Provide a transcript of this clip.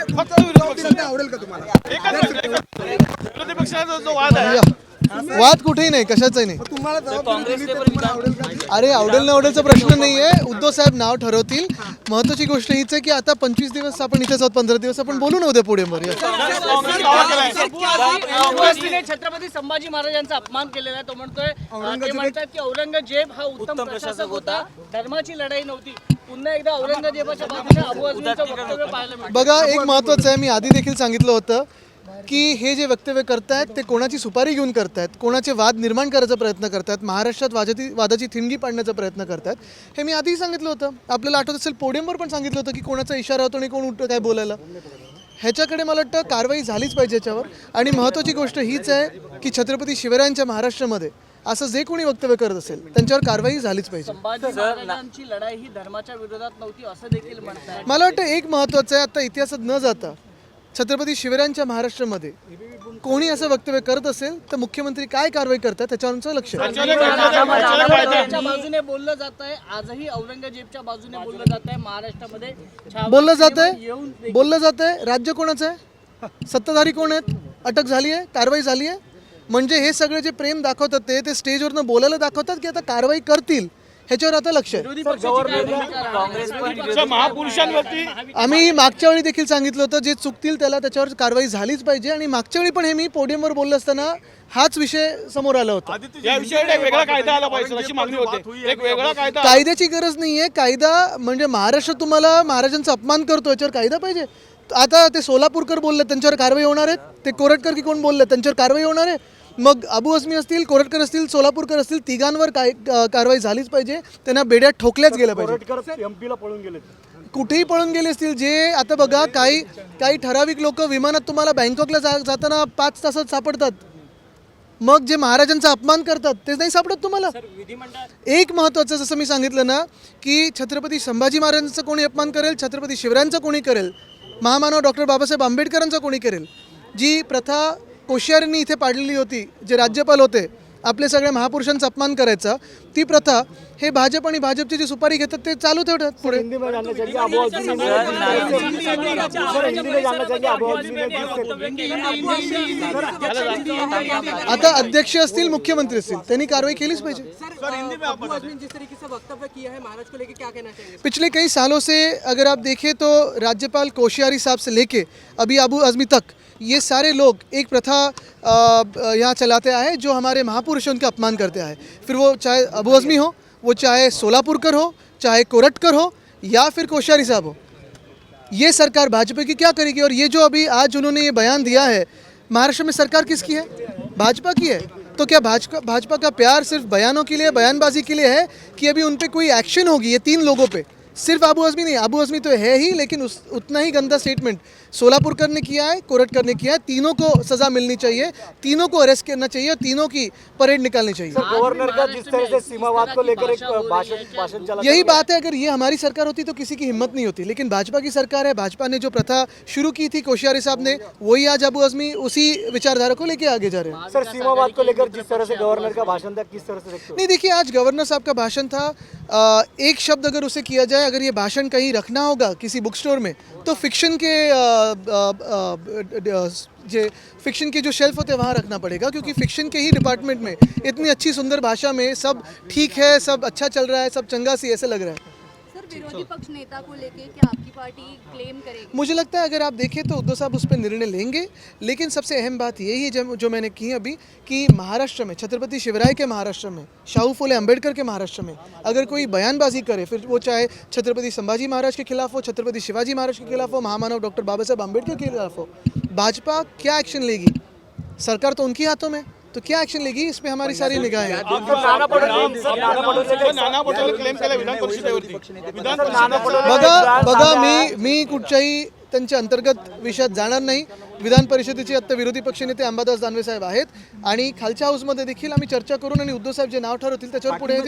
फक्त विरोधी आवडेल का तुम्हाला? विरोधी पक्षाचा जो वाद आहे, वाद कुठेही नाही, कशाचाही नाही. तुम्हाला जबाबदारी दिली तर तुम्हाला आवडेल का? अरे आवडेल न आवडेलचा प्रश्न नाहीये. उद्धव साहेब नाव ठरवतील. महत्वाची गोष्ट हीच आहे की आता 25 दिवस आपण इथेच आहोत, 15 दिवस आपण बोलू ना उद्या पुढे मग. छत्रपती संभाजी महाराजांचा अपमान केलेला आहे. तो म्हणतोय, ते म्हणतात की औरंगजेब हा उत्तम प्रशासक होता, धर्माची लढाई नव्हती. पुन्हा एकदा औरंगजेबाच्या बाजूने अबू आझमीचं वक्तव्य पाहायला मिळतं. बघा, एक महत्वाचं आहे, मी आधी देखील सांगितलं होतं की हे जे वक्तव्य करतायत ते कोणाची सुपारी घेऊन करतायत, कोणाचे वाद निर्माण करायचा प्रयत्न करतात, महाराष्ट्रात वादाची थिणगी पाडण्याचा प्रयत्न करतात. हे मी आधीही सांगितलं होतं. आपल्याला आठवत असेल पोडियमवर पण सांगितलं होतं की कोणाचा इशारा होतो आणि कोण उठतं काय बोलायला. ह्याच्याकडे मला वाटतं कारवाई झालीच पाहिजे याच्यावर. आणि महत्त्वाची गोष्ट हीच आहे की छत्रपती शिवरायांच्या महाराष्ट्रामध्ये असं जे कोणी वक्तव्य करत असेल त्यांच्यावर कारवाई झालीच पाहिजे. संभाजी महाराजांची लढाई ही धर्माच्या विरोधात नव्हती असं देखील म्हणतात. मला वाटतं एक महत्त्वाचं आहे, आता इतिहासात न जाता छत्रपती शिवरायांच्या महाराष्ट्रामध्ये कोणी असं वक्तव्य करत असेल तर मुख्यमंत्री काय कारवाई करतात त्याच्यावरचं लक्ष आहे. औरंगजेबाच्या बाजूने बोललं जात आहे, आजही औरंगजेबच्या बाजूने बोललं जात आहे. महाराष्ट्रामध्ये बोललं जात आहे. राज्य कोणाचं आहे, सत्ताधारी कोण आहेत, अटक झाली आहे, कारवाई झाली आहे. म्हणजे हे सगळे जे प्रेम दाखवतात ते स्टेजवरनं बोलायला दाखवतात की आता कारवाई करतील, ह्याच्यावर आता लक्ष आहे. महापुरुषांवरती आम्ही मागच्या वेळी देखील सांगितलं होतं जे चुकतील त्याच्यावर कारवाई झालीच पाहिजे. आणि मागच्या वेळी पण हे मी पोडियमवर बोललं असताना हाच विषय समोर आला होता. या विषयावर एक वेगळा कायदा आला पाहिजे अशी मागणी होते. एक वेगळा कायदा. कायद्याची गरज नाहीये. कायदा म्हणजे महाराष्ट्र तुम्हाला महाराजांचा अपमान करतो याच्यावर कायदा पाहिजे. आता ते सोलापूरकर बोलले त्यांच्यावर कारवाई होणार आहे, ते कोरटकर की कोण बोलले त्यांच्यावर कारवाई होणार आहे. मग अबू आझमी असतील, कोरटकर असतील, सोलापूरकर असतील, तिघांवर कारवाई झालीच पाहिजे. त्यांना बेड्यात ठोकल्याच गेल्या पाहिजे. एमपीला पळून गेले, कुठेही पळून गेले असतील. जे आता बघा काही ठराविक लोक विमानात तुम्हाला बँकॉकला जाताना 5 तासात सापडतात. मग जे महाराजांचा अपमान करतात ते नाही सापडत तुम्हाला. एक महत्त्वाचं जसं मी सांगितलं ना की छत्रपती संभाजी महाराजांचा कोणी अपमान करेल, छत्रपती शिवरायांचा कोणी करेल, महामानव डॉक्टर बाबासाहेब आंबेडकरांचा कोणी करेल, जी प्रथा कोश्यारींनी इथे पाडलेली होती, जे राज्यपाल होते आपले सगळ्या महापुरुषांचा अपमान करायचा, ती प्रथा हे भाजप आणि भाजपची जी सुपारी घेतात ते चालू ठेवतात पुढे. आता अध्यक्ष असतील, मुख्यमंत्री असतील, त्यांनी कारवाई केलीच पाहिजे. पिछले कई सालों से अगर आप देखें तो राज्यपाल कोश्यारी साहब से लेके अभी अबू आज़मी तक ये सारे लोग एक प्रथा यहाँ चलाते आए जो हमारे महापुरुषों का अपमान करते आए. फिर वो चाहे अबू आज़मी हो, वो चाहे सोलापुरकर हो, चाहे कोरटकर हो या फिर कोश्यारी साहब हो. ये सरकार भाजपा की क्या करेगी. और ये जो अभी आज उन्होंने ये बयान दिया है, महाराष्ट्र में सरकार किसकी है, भाजपा की है. तो क्या भाजपा का प्यार सिर्फ बयानों के लिए, बयानबाजी के लिए है कि अभी उन पे कोई एक्शन होगी ये 3 लोगों पे. सिर्फ अबू आज़मी नहीं, अबू आज़मी तो है ही, लेकिन उतना ही गंदा स्टेटमेंट सोलापुरकर ने किया है, कोरटकर ने किया है. तीनों को सज़ा मिलनी चाहिए, तीनों को अरेस्ट करना चाहिए, तीनों की परेड निकालनी चाहिए. गवर्नर का जिस तरह से सीमावाद को लेकर एक भाषण चला, यही बात है. अगर ये हमारी सरकार होती तो किसी की हिम्मत नहीं होती, लेकिन भाजपा की सरकार है. भाजपा ने जो प्रथा शुरू की थी कोश्यारी साहब ने, वही आज अबू आज़मी उसी विचारधारा को लेके आगे जा रहे हैं. सर सीमावाद को लेकर जिस तरह से गवर्नर का भाषण था, किस तरह से देखते हो? नहीं देखिए, आज गवर्नर साहब का भाषण था. एक शब्द अगर उसे किया जाए, अगर ये भाषण कहीं रखना होगा किसी बुक स्टोर में तो फिक्शन के जो शेल्फ होते हैं वहाँ रखना पड़ेगा, क्योंकि फिक्शन के ही डिपार्टमेंट में इतनी अच्छी सुंदर भाषा में सब ठीक है, सब अच्छा चल रहा है, सब चंगा सी ऐसे लग रहा है. विरोधी पक्ष नेता को लेके क्या आपकी पार्टी क्लेम करेगी? मुझे लगता है अगर आप देखें तो उद्धव साहब उस पर निर्णय लेंगे. लेकिन सबसे अहम बात यही है जो मैंने की अभी कि महाराष्ट्र में, छत्रपति शिवराय के महाराष्ट्र में, शाहू फुले अम्बेडकर के महाराष्ट्र में अगर कोई बयानबाजी करे, फिर वो चाहे छत्रपति संभाजी महाराज के खिलाफ हो, छत्रपति शिवाजी महाराज के खिलाफ हो, महामानव डॉक्टर बाबा साहेब आम्बेडकर के खिलाफ हो, भाजपा क्या एक्शन लेगी? सरकार तो उनके हाथों में, तो क्या एक्शन लेगी इस पे हमारी सारी निगाहें हैं. बघा मी कुठच्याही त्यांच्या अंतर्गत विषयात जाणार नाही. विधान परिषदेचे आता विरोधी पक्षनेते अंबादास दानवे साहेब आहेत आणि खालच्या हाऊसमध्ये देखील आम्ही चर्चा करून आणि उद्धव साहेब जे नाव ठरवतील त्याच्यावर पुढे